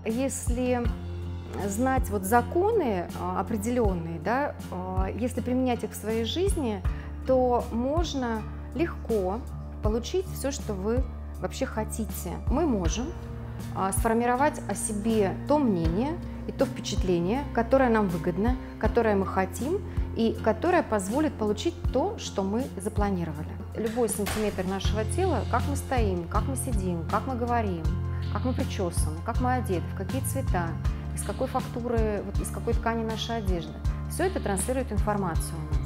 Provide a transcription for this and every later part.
если знать вот законы определенные, да, если применять их в своей жизни, то можно легко получить все, что вы вообще хотите. Мы можем сформировать о себе то мнение и то впечатление, которое нам выгодно, которое мы хотим и которое позволит получить то, что мы запланировали. Любой сантиметр нашего тела, как мы стоим, как мы сидим, как мы говорим, как мы причесаны, как мы одеты, в какие цвета, из какой фактуры, вот из какой ткани наша одежда. Все это транслирует информацию у нас.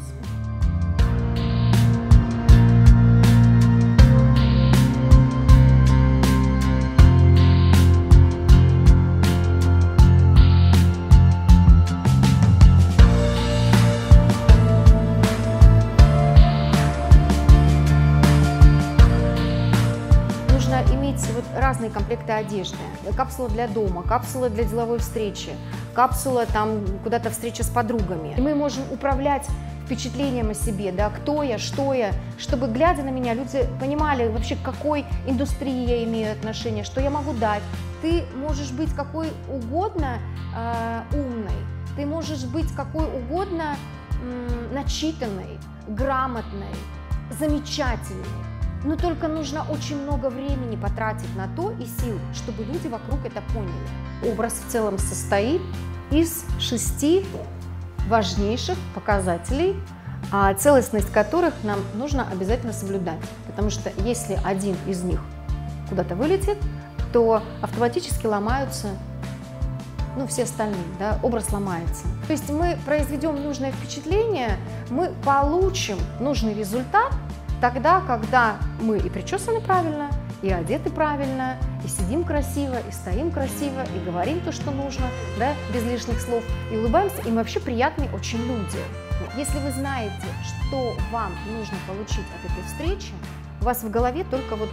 Иметь вот разные комплекты одежды. Капсула для дома, капсула для деловой встречи, капсула там куда-то встреча с подругами. И мы можем управлять впечатлением о себе, да, кто я, что я, чтобы, глядя на меня, люди понимали вообще, к какой индустрии я имею отношение, что я могу дать. Ты можешь быть какой угодно умной, ты можешь быть какой угодно начитанной, грамотной, замечательной. Но только нужно очень много времени потратить на то и сил, чтобы люди вокруг это поняли. Образ в целом состоит из 6 важнейших показателей, целостность которых нам нужно обязательно соблюдать. Потому что если один из них куда-то вылетит, то автоматически ломаются все остальные, да, образ ломается. То есть мы произведем нужное впечатление, мы получим нужный результат, тогда, когда мы и причесаны правильно, и одеты правильно, и сидим красиво, и стоим красиво, и говорим то, что нужно, да, без лишних слов, и улыбаемся, и мы вообще приятные очень люди. Если вы знаете, что вам нужно получить от этой встречи, у вас в голове только вот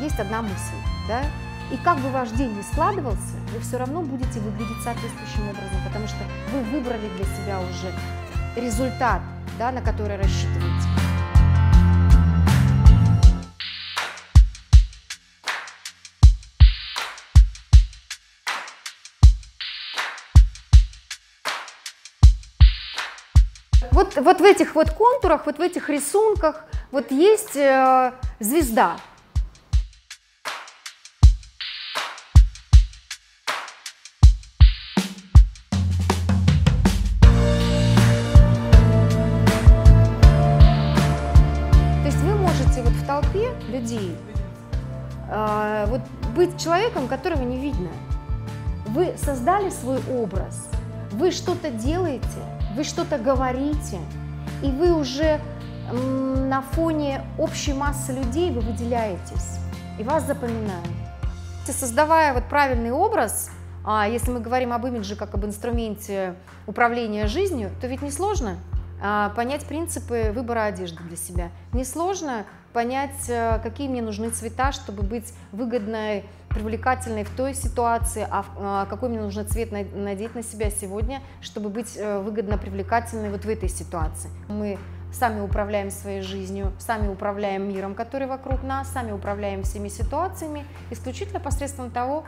есть одна мысль, да, и как бы ваш день ни складывался, вы все равно будете выглядеть соответствующим образом, потому что вы выбрали для себя уже результат, да, на который рассчитываете. Вот в этих вот контурах, вот в этих рисунках вот есть звезда. То есть вы можете вот в толпе людей вот быть человеком, которого не видно. Вы создали свой образ, вы что-то делаете, вы что-то говорите, и вы уже на фоне общей массы людей вы выделяетесь, и вас запоминают. Создавая вот правильный образ, если мы говорим об имидже как об инструменте управления жизнью, то ведь несложно понять принципы выбора одежды для себя. Несложно понять, какие мне нужны цвета, чтобы быть выгодной, привлекательной в той ситуации, какой мне нужно цвет надеть на себя сегодня, чтобы быть выгодно привлекательной вот в этой ситуации. Мы сами управляем своей жизнью, сами управляем миром, который вокруг нас, сами управляем всеми ситуациями, исключительно посредством того,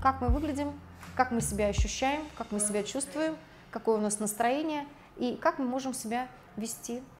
как мы выглядим, как мы себя ощущаем, как мы себя чувствуем, какое у нас настроение и как мы можем себя вести.